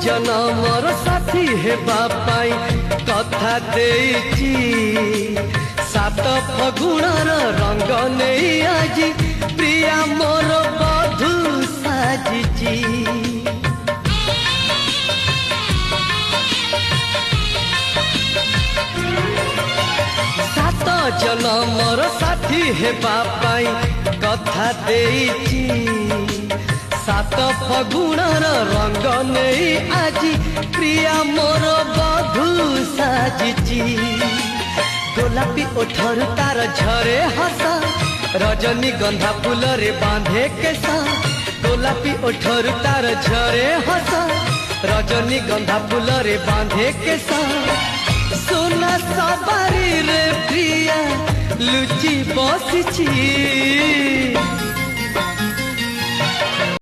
जनमर साथी हेबा पाई कथा देइची सात फगुणर रंग नहीं आज प्रिया मोर बधू साजिची सात जनमर साथी हेबा पाई कथा देइची सात फगुणर रंग नहीं आज प्रिया मोर बधू साजिची गोलापी ओठर तार झरे हसा रजनी गंधा फूल रे बांधे केसा गोलापी ओठर तार झरे हसा रजनी गंधा फूल रे बांधे केसा सोना सवारी रे प्रिया लुची बसिची